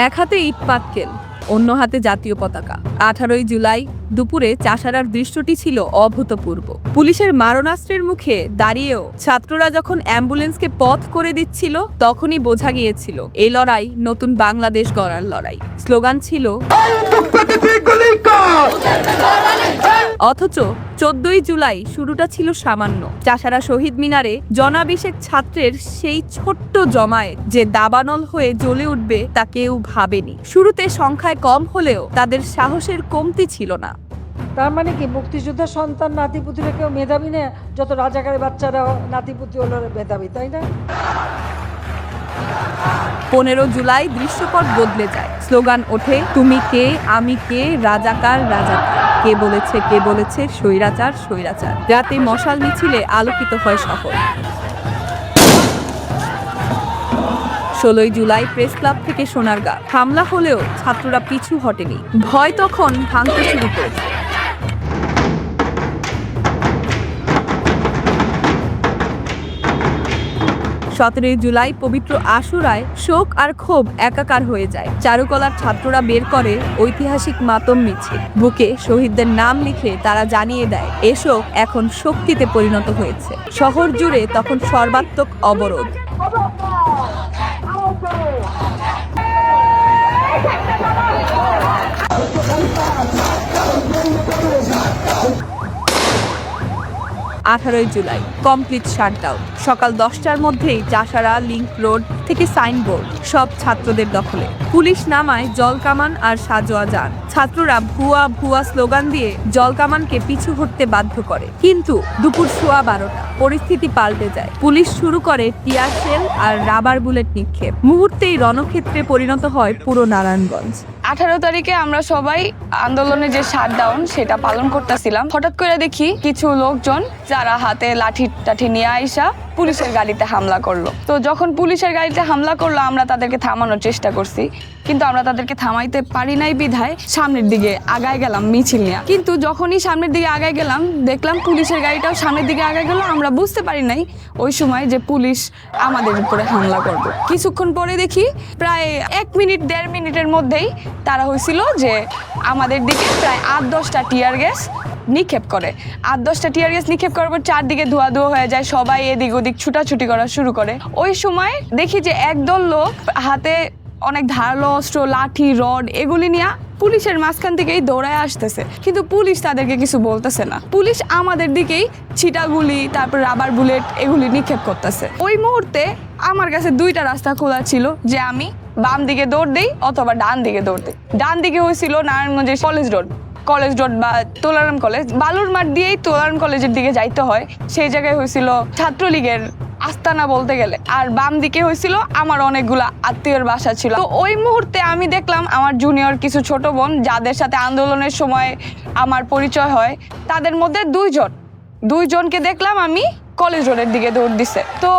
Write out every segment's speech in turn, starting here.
এক হাতে ইট পাটকেল, অন্য হাতে জাতীয় পতাকা। 18 জুলাই দুপুরে চাষারার দৃশ্যটি ছিল অভূতপূর্ব। পুলিশের মারণাস্ত্রের মুখে দাঁড়িয়েও ছাত্ররা যখন অ্যাম্বুলেন্সকে পথ করে দিচ্ছিল, তখনই বোঝা গিয়েছিল এই লড়াই নতুন বাংলাদেশ গড়ার লড়াই। স্লোগান ছিল, অথচ 14 জুলাই শুরুটা ছিল সামান্য। চাষারা শহীদ মিনারে জনাবিশেক ছাত্রের সেই ছোট্ট জমায়েত যে দাবানল হয়ে জ্বলে উঠবে তা কেউ ভাবেনি। শুরুতে সংখ্যায় কম হলেও তাদের সাহসের কমতি ছিল না। তার মানে কি মুক্তিযোদ্ধার সন্তান নাতিপুতিরা কেউ মেধাবী না? যত রাজাকারের বাচ্চারা নাতিপুতি হলো মেধাবী, তাই না? 15 জুলাই দৃশ্যপট বদলে যায়। স্লোগান ওঠে, তুমি কে, আমি কে, রাজাকার রাজাকার। কে বলেছে স্বৈরাচার স্বৈরাচার। রাতে মশাল মিছিলে আলোকিত হয় শহর। 16 জুলাই প্রেস ক্লাব থেকে সোনারগাঁ হামলা হলেও ছাত্ররা পিছু হটেনি। ভয় তখন ভাঙতে শুরু করেছে। 17 জুলাই পবিত্র আশুরায় শোক আর ক্ষোভ একাকার হয়ে যায়। চারুকলার ছাত্ররা বের করে ঐতিহাসিক মাতম মিছিল। বুকে শহীদদের নাম লিখে তারা জানিয়ে দেয়, এ শোক এখন শক্তিতে পরিণত হয়েছে। শহর জুড়ে তখন সর্বাত্মক অবরোধ। July complete shutdown. সকাল 10টার মধ্যেই চাষারা লিংক রোড থেকে সাইনবোর্ড সব ছাত্রদের দখলে। পুলিশ নামায় জলকামান আর সাজোয়া যান। ছাত্ররা ভুয়া স্লোগান দিয়ে জলকামানকে পিছু হটতে বাধ্য করে। কিন্তু দুপুর 12:15 পরিস্থিতি পাল্টে যায়। পুলিশ শুরু করে টিয়ার শেল আর রাবার বুলেট নিক্ষেপ। মুহূর্তেই রণক্ষেত্রে পরিণত হয় পুরো নারায়ণগঞ্জ। 18 তারিখে আমরা সবাই আন্দোলনের যে শাটডাউন সেটা পালন করতেছিলাম। হঠাৎ করে দেখি কিছু লোকজন যারা হাতে লাঠি টাঠি নিয়ে আইসা পুলিশের গাড়িতে হামলা করলো। তো যখন পুলিশের গাড়িতে হামলা করলো, আমরা তাদেরকে থামানোর চেষ্টা করছি, কিন্তু আমরা তাদেরকে থামাইতে পারি নাই বিধায় সামনের দিকে আগায় গেলাম মিছিল নিয়ে। কিন্তু যখনই সামনের দিকে আগায় গেলাম, দেখলাম পুলিশের গাড়িটাও সামনের দিকে আগায় গেল। আমরা বুঝতে পারি নাই ওই সময় যে পুলিশ আমাদের উপরে হামলা করবে। কিছুক্ষণ পরে দেখি প্রায় 1 মিনিট 1.5 মিনিটের মধ্যেই তারা হয়েছিল যে আমাদের দিকে প্রায় 8-10টা টিয়ার গ্যাস নিক্ষেপ করে। 8-10টা টিয়ার গ্যাস নিক্ষেপ করার পর চারদিকে ধোয়া হয়ে যায়। সবাই এদিক ওদিক ছুটাছুটি করা শুরু করে। ওই সময় দেখি যে একদল লোক হাতে অনেক ধারালো অস্ত্র, লাঠি, রড এগুলি নিয়ে পুলিশের মাঝখান থেকেই দৌড়ায় আসতেছে, কিন্তু পুলিশ তাদেরকে কিছু বলতেছে না। পুলিশ আমাদের দিকেই ছিটাগুলি, তারপর রাবার বুলেট এগুলি নিক্ষেপ করতেছে। ওই মুহূর্তে আমার কাছে 2টা রাস্তা খোলা ছিল, যে আমি বাম দিকে দৌড় দেই অথবা ডান দিকে দৌড় দিই। ডান দিকে হয়েছিল নারায়ণগঞ্জের কলেজ রোড বা তোলারাম কলেজ। বালুর মাঠ দিয়েই তোলারাম কলেজের দিকে যাইতে হয়। সেই জায়গায় হয়েছিল ছাত্রলীগের আস্তানা বলতে গেলে। আর বাম দিকে হয়েছিল আমার অনেকগুলা আত্মীয়র বাসা ছিল। তো ওই মুহূর্তে আমি দেখলাম আমার জুনিয়র কিছু ছোট বোন যাদের সাথে আন্দোলনের সময় আমার পরিচয় হয়, তাদের মধ্যে 2জনকে দেখলাম আমি কলেজ রোডের দিকে দৌড় দিছে। তো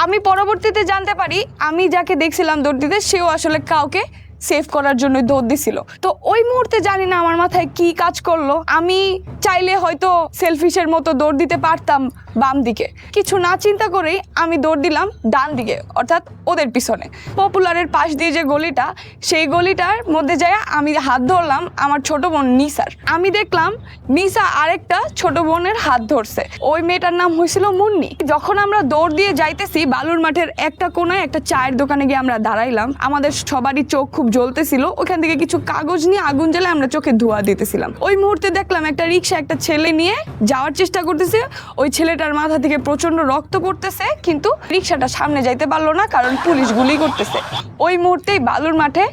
আমি পরবর্তীতে জানতে পারি, আমি যাকে দেখছিলাম দৌড় দিতে, সেও আসলে কাউকে সেভ করার জন্য দৌড় দিছিল। তো ওই মুহূর্তে জানি না আমার মাথায় কি কাজ করলো, আমি চাইলে হয়তো সেলফিশের মতো দৌড় দিতে পারতাম বাম দিকে। কিছু না চিন্তা করেই আমি দৌড় দিলাম ডান দিকে, অর্থাৎ ওদের পিছনে। পপুলারের পাশ দিয়ে যে গলিটা, সেই গলিটার মধ্যে যায় আমি হাত ধরলাম আমার ছোট বোন নিসার। আমি দেখলাম নিসা আরেকটা ছোট বোনের হাত ধরছে। ওই মেয়েটার নাম হয়েছিল মুন্নি। যখন আমরা দৌড় দিয়ে যাইতেছি, বালুর মাঠের একটা কোনায় একটা চায়ের দোকানে গিয়ে আমরা দাঁড়াইলাম। আমাদের সবারই চোখ খুব জ্বলতেছিল। ওখান থেকে কিছু কাগজ নিয়ে আগুন জ্বালে আমরা চোখে ধোঁয়া দিতেছিলাম। ওই মুহূর্তে দেখলাম একটা রিক্সা একটা ছেলে নিয়ে যাওয়ার চেষ্টা করতেছে। ওই ছেলেটার মাথা থেকে প্রচন্ড রক্ত পড়তেছে, কিন্তু রিক্সাটা সামনে যাইতে পারলো না, কারণ পুলিশ গুলি করতেছে। ওই মুহূর্তেই বালুর মাঠে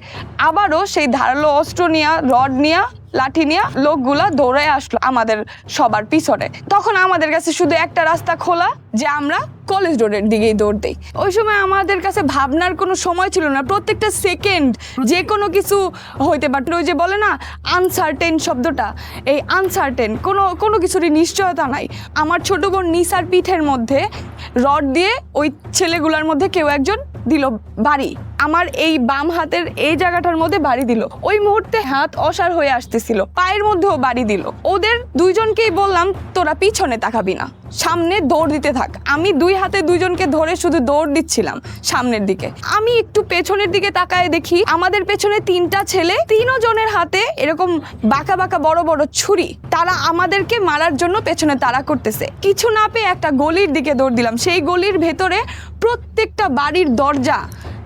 আবারও সেই ধারালো অস্ত্র নিয়ে, রড নিয়ে, লাঠি নিয়ে লোকগুলা দৌড়ে আসলো আমাদের সবার পিছনে। তখন আমাদের কাছে শুধু একটা রাস্তা খোলা, যে আমরা কলেজ রোডের দিকেই দৌড় দিই। ওই সময় আমাদের কাছে ভাবনার কোনো সময় ছিল না। প্রত্যেকটা সেকেন্ড যে কোনো কিছু হইতে পারত। ওই যে বলে না আনসার্টেন শব্দটা, এই আনসার্টেন, কোনো কিছুরই নিশ্চয়তা নাই। আমার ছোট বোন নিসার পিঠের মধ্যে রড দিয়ে ওই ছেলেগুলোর মধ্যে কেউ একজন দিল বাড়ি। আমার এই বাম হাতের এই জায়গাটার মধ্যে বাড়ি দিল। ওই মুহূর্তে হাত অসাড় হয়ে আসতেছিল, পায়ের মধ্যেও বাড়ি দিল। ওদের দুইজনকেই বললাম তোরা পিছনে তাকাবি না, সামনে দৌড় দিতে থাক। আমি দুই হাতে দুইজনকে ধরে শুধু দৌড় দিচ্ছিলাম সামনের দিকে। আমি একটু পেছনের দিকে তাকায় দেখি আমাদের পেছনে 3টা ছেলে, 3 জনের হাতে এরকম বাঁকা বাঁকা বড় বড় ছুরি। তারা আমাদেরকে মারার জন্য পেছনে তাড়া করতেছে। কিছু না পেয়ে একটা গলির দিকে দৌড় দিলাম। সেই গলির ভেতরে প্রত্যেকটা বাড়ির দরজা,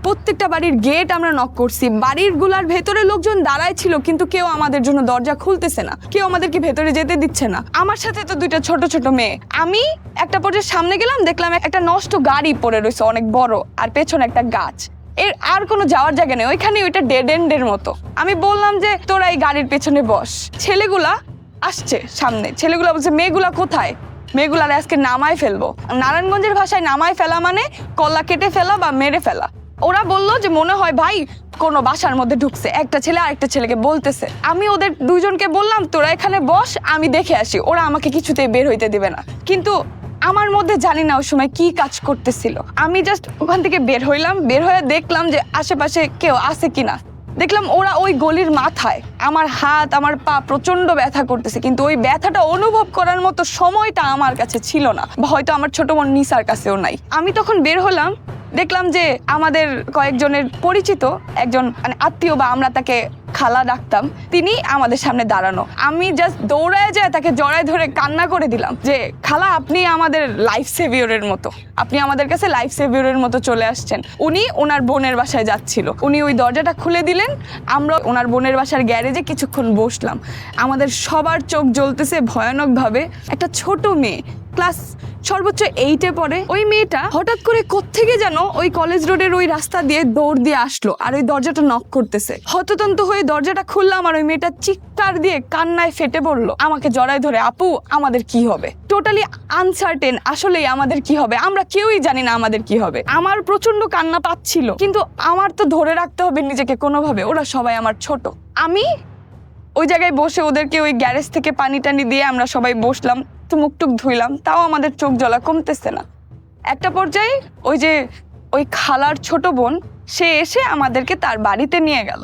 প্রত্যেকটা বাড়ির গেট আমরা নক করছি। বাড়িরগুলার ভেতরে লোকজন দাঁড়ায় ছিল, কিন্তু কেউ আমাদের জন্য দরজা খুলতেছে না, কেউ আমাদেরকে ভেতরে যেতে দিচ্ছে না। আমার সাথে তো 2টা ছোট ছোট মেয়ে। আমি একটা পর্যায়ে সামনে গেলাম, দেখলাম একটা নষ্ট গাড়ি পড়ে রয়েছে অনেক বড়, আর পেছনে একটা গাছ। এর আর কোনো যাওয়ার জায়গা নেই, ওইখানে ওইটা ডেড এন্ডের মতো। আমি বললাম যে তোরা এই গাড়ির পেছনে বস। ছেলেগুলা আসছে সামনে, ছেলেগুলা বলছে মেয়েগুলা কোথায়, মেয়েগুলার আজকে নামায় ফেলবো। নারায়ণগঞ্জের ভাষায় নামায় ফেলা মানে কল্লা কেটে ফেলা বা মেরে ফেলা। ওরা বললো যে মনে হয় ভাই কোনো বাসার মধ্যে ঢুকছে, একটা ছেলে আরেকটা ছেলেকে বলতেছে। আমি ওদের দুইজনকে বললাম তোরা এখানে বস, আমি দেখে আসি। ওরা আমাকে কিছুতেই বের হইতে দিবে না, কিন্তু আমার মধ্যে জানি না ওই সময় কি কাজ করতেছিল। আমি জাস্ট ওখান থেকে বের হইলাম, বের হয়ে দেখলাম যে আশেপাশে কেউ আছে কিনা। দেখলাম ওরা ওই গলির মাথায়। আমার হাত আমার পা প্রচন্ড ব্যথা করতেছে, কিন্তু ওই ব্যথাটা অনুভব করার মতো সময়টা আমার কাছে ছিল না, বা হয়তো আমার ছোট বোন নিসার কাছেও নাই। আমি তখন বের হলাম, দেখলাম যে আমাদের কয়েকজনের পরিচিত একজন মানে আত্মীয়, বা আমরা তাকে খালা ডাকতাম, তিনি আমাদের সামনে দাঁড়ানো। আমি জাস্ট দৌড়ায় যায় তাকে জড়ায় ধরে কান্না করে দিলাম যে খালা আপনি আমাদের লাইফ সেভিয়রের মতো, আপনি আমাদের কাছে লাইফ সেভিয়রের মতো চলে আসছেন। উনি ওনার বোনের বাসায় যাচ্ছিল, উনি ওই দরজাটা খুলে দিলেন। আমরা ওনার বোনের বাসার গ্যারেজে কিছুক্ষণ বসলাম। আমাদের সবার চোখ জ্বলতেছে ভয়ানকভাবে। একটা ছোট মেয়ে, ক্লাস সর্বোচ্চ 8-এ পড়ে, ওই মেয়েটা হঠাৎ করে কোত্থেকে যেন ওই কলেজ রোডের ওই রাস্তা দিয়ে দৌড় দিয়ে আসলো, আর ওই দরজাটা নক করতেছে। হততন্ত হয়ে দরজাটা খুললাম, আর ওই মেয়েটা চিৎকার দিয়ে কান্নায় ফেটে পড়লো, আমাকে জড়ায় ধরে আপু আমাদের কি হবে। টোটালি আনসার্টেন, আসলেই আমাদের কি হবে, আমরা কেউই জানি না আমাদের কি হবে। আমার প্রচন্ড কান্না পাচ্ছিল, কিন্তু আমার তো ধরে রাখতে হবে নিজেকে কোনোভাবে। ওরা সবাই আমার ছোট। আমি ওই জায়গায় বসে ওদেরকে ওই গ্যারেজ থেকে পানি টানি দিয়ে আমরা সবাই বসলাম, তো মুখ টুক ধুইলাম, তাও আমাদের চোখ জ্বলা কমতেছে না। একটা পর্যায়ে ওই খালার ছোট বোন সে এসে আমাদেরকে তার বাড়িতে নিয়ে গেল,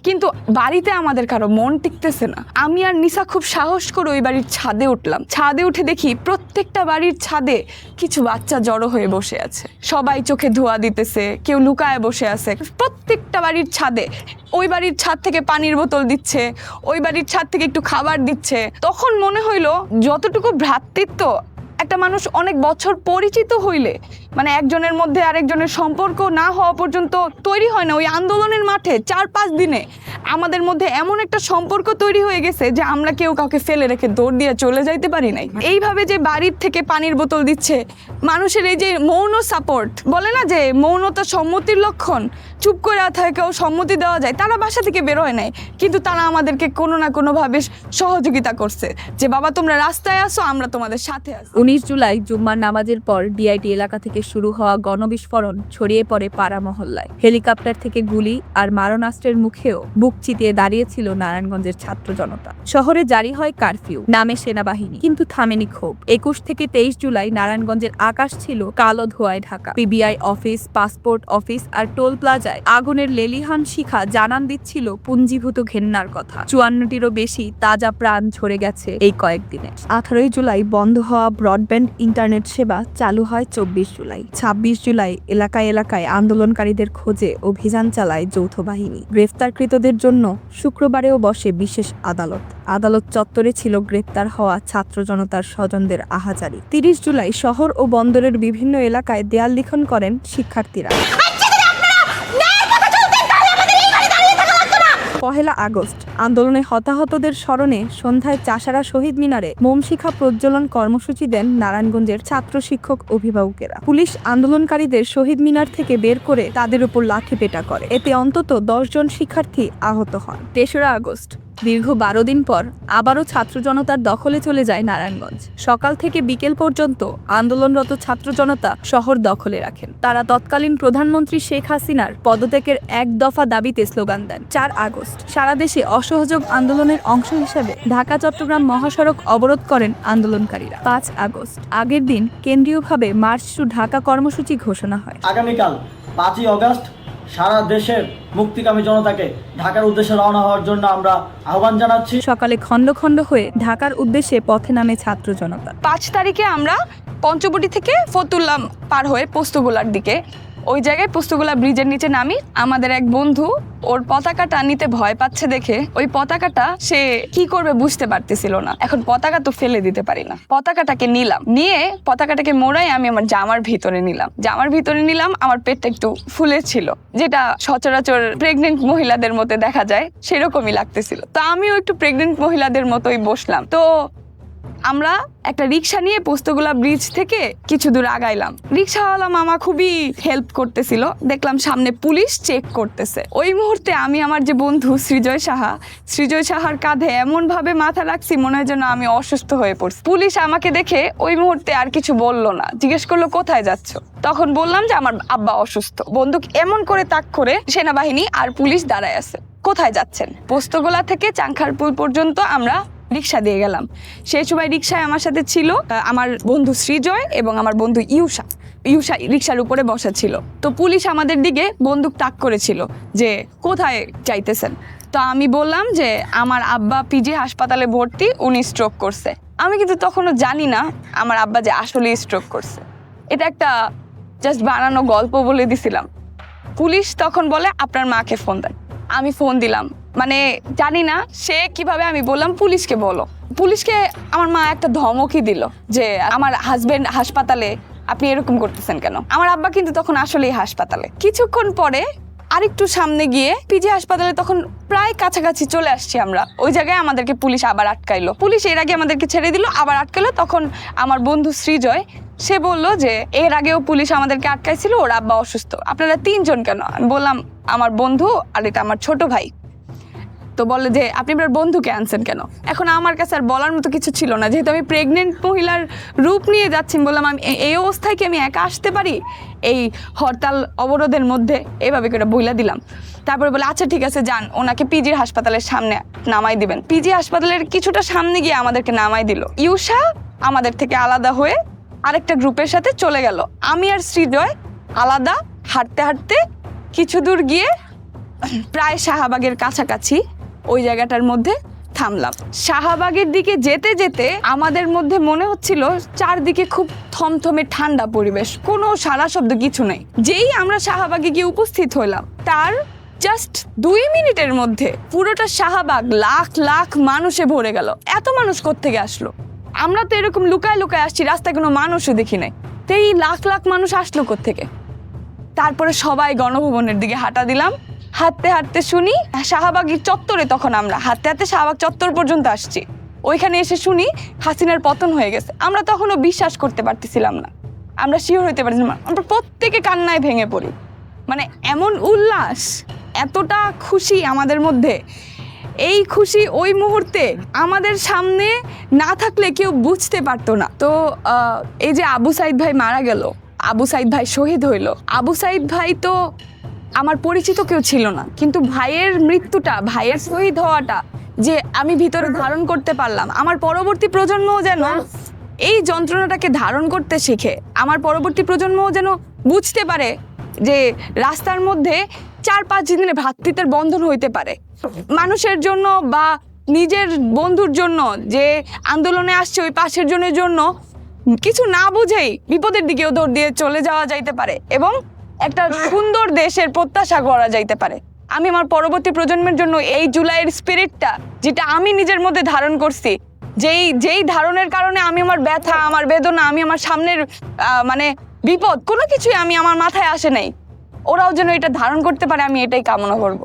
কিন্তু বাড়িতে আমাদের কারো মন টিকতেছে না। আমি আর নিসা খুব সাহস করে ওই বাড়ির ছাদে উঠলাম। ছাদে উঠে দেখি প্রত্যেকটা বাড়ির ছাদে কিছু বাচ্চা জড়ো হয়ে বসে আছে, সবাই চোখে ধোঁয়া দিতেছে, কেউ লুকায় বসে আছে। প্রত্যেকটা বাড়ির ছাদে, ওই বাড়ির ছাদ থেকে পানির বোতল দিচ্ছে, ওই বাড়ির ছাদ থেকে একটু খাবার দিচ্ছে। তখন মনে হইলো যতটুকু ভ্রাতৃত্ব একটা মানুষ অনেক বছর পরিচিত হইলে, মানে একজনের মধ্যে আরেকজনের সম্পর্ক না হওয়া পর্যন্ত তৈরি হয় না, ওই আন্দোলনের মাঠে 4-5 দিনে আমাদের মধ্যে এমন একটা সম্পর্ক তৈরি হয়ে গেছে যে আমরা কেউ কাউকে ফেলে রেখে দৌড় দিয়ে চলে যাইতে পারি নাই। এইভাবে যে বাড়ির থেকে পানির বোতল দিচ্ছে, মানুষের এই যে মৌন সাপোর্ট, বলে না যে মৌনতা সম্মতির লক্ষণ, চুপ করে থেকেও সম্মতি দেওয়া যায়, তারা বাসা থেকে বের হয় নাই, কিন্তু তারা আমাদেরকে কোনো না কোনোভাবে সহযোগিতা করছে যে বাবা তোমরা রাস্তায় আসো, আমরা তোমাদের সাথে আসি। 19 জুলাই জুম্মার নামাজের পর ডিআইটি এলাকা থেকে শুরু হওয়া গণবিস্ফোরণ ছড়িয়ে পড়ে পাড়া মহল্লায়। হেলিকপ্টার থেকে গুলি আর মারণাস্ত্রের মুখেও বুক চিতিয়ে দাঁড়িয়েছিল নারায়ণগঞ্জের ছাত্র জনতা। শহরে জারি হয় কারফিউ, নামে সেনাবাহিনী, কিন্তু থামেনি ক্ষোভ। 21 থেকে 23 জুলাই নারায়ণগঞ্জের আকাশ ছিল কালো ধোঁয়ায় ঢাকা। পিবিআই অফিস, পাসপোর্ট অফিস আর টোল প্লাজায় আগুনের লেলিহান শিখা জানান দিচ্ছিল পুঞ্জীভূত ঘেন্নার কথা। 54টিরও বেশি তাজা প্রাণ ঝরে গেছে এই কয়েকদিনে। 18 জুলাই বন্ধ হওয়া ব্রডব্যান্ড ইন্টারনেট সেবা চালু হয় 24 জুলাই। 26 জুলাই এলাকায় এলাকায় আন্দোলনকারীদের খোঁজে অভিযান চালায় যৌথ বাহিনী। গ্রেফতারকৃতদের জন্য শুক্রবারেও বসে বিশেষ আদালত। আদালত চত্বরে ছিল গ্রেপ্তার হওয়া ছাত্র জনতার স্বজনদের আহাজারি। 30 জুলাই শহর ও বন্দরের বিভিন্ন এলাকায় দেয়াল লিখন করেন শিক্ষার্থীরা। 1 আগস্ট আন্দোলনে হতাহতদের স্মরণে সন্ধ্যায় চাষারা শহীদ মিনারে মোমশিখা প্রজ্বলন কর্মসূচি দেন নারায়ণগঞ্জের ছাত্র শিক্ষক অভিভাবকেরা। পুলিশ আন্দোলনকারীদের শহীদ মিনার থেকে বের করে তাদের উপর লাঠিপেটা করে, এতে অন্তত 10 জন শিক্ষার্থী আহত হন। 3 আগস্ট দীর্ঘ 12 দিন পর আবারও ছাত্র জনতার দখলে চলে যায় নারায়ণগঞ্জ। সকাল থেকে বিকেল পর্যন্ত আন্দোলনরত ছাত্র জনতা শহর দখলে রাখেন। তারা তৎকালীন প্রধানমন্ত্রী শেখ হাসিনার পদত্যাগের 1 দফা দাবিতে স্লোগান দেন। 4 আগস্ট সারা দেশে অসহযোগ আন্দোলনের অংশ হিসেবে ঢাকা চট্টগ্রাম মহাসড়ক অবরোধ করেন আন্দোলনকারীরা। 5 আগস্ট আগের দিন কেন্দ্রীয়ভাবে মার্চ টু ঢাকা কর্মসূচি ঘোষণা হয়। আগামীকাল 5 আগস্ট সারা দেশের মুক্তিকামী জনতাকে ঢাকার উদ্দেশ্যে রওনা হওয়ার জন্য আমরা আহ্বান জানাচ্ছি। সকালে খণ্ড খণ্ড হয়ে ঢাকার উদ্দেশ্যে পথে নামে ছাত্র জনতা। 5 তারিখে আমরা পঞ্চবটি থেকে ফতুল্লা পার হয়ে পোস্তগোলার দিকে, ওই জায়গায় পোস্তগোলা ব্রিজের নিচে নামি। আমাদের এক বন্ধু ওর পতাকাটা নিতে ভয় পাচ্ছে দেখে ওই পতাকাটা সে কি করবে বুঝতে পারতেছিল না। এখন পতাকা তো ফেলে দিতে পারি না, পতাকাটাকে নিলাম, নিয়ে পতাকাটাকে মোড়াই আমি আমার জামার ভিতরে নিলাম। আমার পেটটা একটু ফুলে ছিল, যেটা সচরাচর প্রেগনেন্ট মহিলাদের মতো দেখা যায়, সেরকমই লাগতেছিল। তো আমিও একটু প্রেগনেন্ট মহিলাদের মতোই বসলাম। তো আমরা একটা রিক্সা নিয়ে পোস্তগোলা ব্রিজ থেকে কিছু দূর আগাইলাম। রিক্সাওয়ালা মামা খুবই হেল্প করতেছিল। দেখলাম সামনে পুলিশ চেক করতেছে। ওই মুহূর্তে আমি আমার যে বন্ধু সৃজয় সাহার কাঁধে এমন ভাবে মাথা রাখছি মনে হয় যেন আমি অসুস্থ হয়ে পড়ছি। পুলিশ আমাকে দেখে ওই মুহূর্তে আর কিছু বললো না, জিজ্ঞেস করলো কোথায় যাচ্ছ। তখন বললাম যে আমার আব্বা অসুস্থ। বন্দুক এমন করে তাক করে সেনাবাহিনী আর পুলিশ দাঁড়ায় আছে। কোথায় যাচ্ছেন? পোস্তগোলা থেকে চাংখারপুল পর্যন্ত আমরা রিক্সা দিয়ে গেলাম। সেই সময় রিক্সায় আমার সাথে ছিল আমার বন্ধু সৃজয় এবং আমার বন্ধু ইউষা রিক্সার উপরে বসা ছিল। তো পুলিশ আমাদের দিকে বন্দুক তাক করেছিল যে কোথায় যাইতেছেন। তো আমি বললাম যে আমার আব্বা পিজি হাসপাতালে ভর্তি, উনি স্ট্রোক করছে। আমি কিন্তু তখনও জানি না আমার আব্বা যে আসলেই স্ট্রোক করছে। এটা একটা জাস্ট বানানো গল্প বলে দিছিলাম। পুলিশ তখন বলে আপনার মাকে ফোন দেন। আমি ফোন দিলাম, মানে জানি না সে কিভাবে, আমি বললাম পুলিশকে বলো। পুলিশকে আমার মা একটা ধমকই দিল যে আমার হাজবেন্ড হাসপাতালে, আপনি এরকম করতেছেন কেন। আমার আব্বা কিন্তু তখন আসলেই হাসপাতালে। কিছুক্ষণ পরে আরেকটু সামনে গিয়ে পিজি হাসপাতালে, তখন প্রায় কাছাকাছি চলে আসছি আমরা। ওই জায়গায় আমাদেরকে পুলিশ আবার আটকাইলো। পুলিশ এর আগে আমাদেরকে ছেড়ে দিল, আবার আটকাইলো। তখন আমার বন্ধু সৃজয় সে বলল যে এর আগেও পুলিশ আমাদেরকে আটকাইছিল, ওর আব্বা অসুস্থ, আপনারা 3 জন কেন? আমি বললাম আমার বন্ধু আর এটা আমার ছোট ভাই। তো বলে যে আপনি আপনার বন্ধুকে আনছেন কেন? এখন আমার কাছে আর বলার মতো কিছু ছিল না, যেহেতু আমি প্রেগনেন্ট মহিলার রূপ নিয়ে যাচ্ছি। বললাম আমি এই অবস্থায় কি আমি একা আসতে পারি এই হরতাল অবরোধের মধ্যে? এভাবে করে বইলা দিলাম। তারপরে বলে আচ্ছা ঠিক আছে যান, ওনাকে পিজি হাসপাতালের সামনে নামাই দিবেন। পিজি হাসপাতালের কিছুটা সামনে গিয়ে আমাদেরকে নামাই দিল। ইউষা আমাদের থেকে আলাদা হয়ে আরেকটা গ্রুপের সাথে চলে গেল। আমি আর সৃজয় আলাদা হাঁটতে হাঁটতে কিছু দূর গিয়ে প্রায় শাহবাগের কাছাকাছি ওই জায়গাটার মধ্যে থামলাম। শাহবাগের দিকে যেতে যেতে আমাদের মধ্যে মনে হচ্ছিল চারদিকে খুব থমথমে ঠান্ডা পরিবেশ, কোনো সারা শব্দ কিছু নেই। যেই আমরা শাহবাগে গিয়ে উপস্থিত হলাম তার জাস্ট 2 মিনিটের মধ্যে পুরোটা শাহবাগ লাখ লাখ মানুষে ভরে গেল। এত মানুষ কোত্থেকে আসলো? আমরা তো এরকম লুকায় লুকায় আসছি, রাস্তায় কোনো মানুষও দেখি নাই। তো এই লাখ লাখ মানুষ আসলো কোত্থেকে? তারপরে সবাই গণভবনের দিকে হাঁটা দিলাম। হাঁটতে হাঁটতে শুনি শাহবাগের চত্বরে, তখন আমরা হাঁটতে হাঁটতে শাহবাগ চত্বর পর্যন্ত আসছি। ওইখানে এসে শুনি হাসিনার পতন হয়ে গেছে। আমরা তখনও বিশ্বাস করতে পারতেছিলাম না, আমরা শিওর হইতে পারছিলাম না। আমরা প্রত্যেকে কান্নায় ভেঙে পড়ি। মানে এমন উল্লাস, এতটা খুশি আমাদের মধ্যে। এই খুশি ওই মুহূর্তে আমাদের সামনে না থাকলে কেউ বুঝতে পারতো না। তো এই যে আবু সাইদ ভাই মারা গেল, আবু সাইদ ভাই শহীদ হইল। আবু সাইদ ভাই তো আমার পরিচিত কেউ ছিল না, কিন্তু ভাইয়ের মৃত্যুটা, ভাইয়ের শহীদ হওয়াটা যে আমি ভিতরে ধারণ করতে পারলাম, আমার পরবর্তী প্রজন্মও যেন এই যন্ত্রণাটাকে ধারণ করতে শিখে, আমার পরবর্তী প্রজন্মও যেন বুঝতে পারে যে রাস্তার মধ্যে 4-5 দিনের ভ্রাতৃত্বের বন্ধন হইতে পারে। মানুষের জন্য বা নিজের বন্ধুর জন্য যে আন্দোলনে আসছে ওই পাশের জনের জন্য কিছু না বুঝেই বিপদের দিকেও দৌড় দিয়ে চলে যাওয়া যাইতে পারে এবং একটা সুন্দর দেশের প্রত্যাশা করা যাইতে পারে। আমি আমার পরবর্তী প্রজন্মের জন্য এই জুলাইয়ের স্পিরিটটা, যেটা আমি নিজের মধ্যে ধারণ করছি, যেই ধারণের কারণে আমি আমার ব্যথা, আমার বেদনা, আমি আমার সামনের মানে বিপদ, কোনো কিছুই আমি আমার মাথায় আসে নাই, ওরাও যেন এটা ধারণ করতে পারে, আমি এটাই কামনা করব।